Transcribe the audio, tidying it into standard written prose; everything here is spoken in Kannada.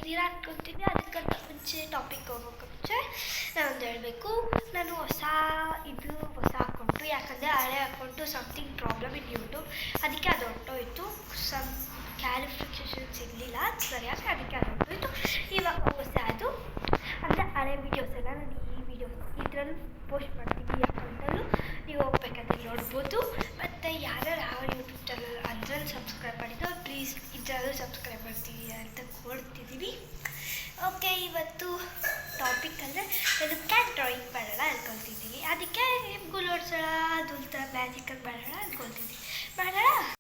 ಮಾಡ್ತಿದ್ದೀರಾ ಅಂದ್ಕೊತೀನಿ. ಅದಕ್ಕಿಂತ ಮುಂಚೆ ಟಾಪಿಕ್ ಹೋಗೋಕ್ಕೆ ಮುಂಚೆ ನಾನೊಂದು ಹೇಳಬೇಕು. ನಾನು ಹೊಸ ಅಕೌಂಟು, ಯಾಕಂದರೆ ಹಳೆ account something problem in YouTube, ಅದಕ್ಕೆ ಅದು ಹೊರಟೋಯ್ತು. ಸಮ್ ಕ್ಯಾಲಿಫಿಕೇಷನ್ ಸಿಗಲಿಲ್ಲ ಸರಿಯಾಗಿ, ಅದಕ್ಕೆ ಅದು ಹೊರಟೋಯ್ತು. ಇವಾಗ ಹೊಸದು ಅಂದರೆ ಹಳೆ ವೀಡಿಯೋಸ್ ಎಲ್ಲ ನಾನು ಇದರಲ್ಲಿ ಪೋಸ್ಟ್ ಮಾಡ್ತೀನಿ. ಈ ಅಕೌಂಟಲ್ಲೂ ನೀವು ಹೋಗ್ಬೇಕಾದ್ರೆ ನೋಡ್ಬೋದು. ಮತ್ತು ಯಾರ್ಯಾರು ಯಾವ ಯೂಟ್ಯೂಬ್ ಚಾನಲ್ ಅದರಲ್ಲಿ ಸಬ್ಸ್ಕ್ರೈಬ್ ಮಾಡಿದ್ದು ಪ್ಲೀಸ್ ಇದರಲ್ಲೂ ಸಬ್ಸ್ಕ್ರೈಬ್ ಮಾಡ್ತೀವಿ ಅಂತ ಕೊಡ್ತಿದ್ದೀವಿ. ಓಕೆ, ಇವತ್ತು ಟಾಪಿಕ್ ಅಂದರೆ ನಾನು ಕ್ಯಾಟ್ ಡ್ರಾಯಿಂಗ್ ಮಾಡೋಣ ಅಂದ್ಕೊಳ್ತಿದ್ದೀನಿ. ಅದಕ್ಕೆ ನಿಮ್ಗೂ ನೋಡ್ಸೋಣ, ಅದು ಒಂಥರ ಮ್ಯಾಜಿಕಲ್ ಮಾಡೋಣ ಅಂದ್ಕೊಳ್ತಿದ್ದೀನಿ. ಮಾಡೋಣ.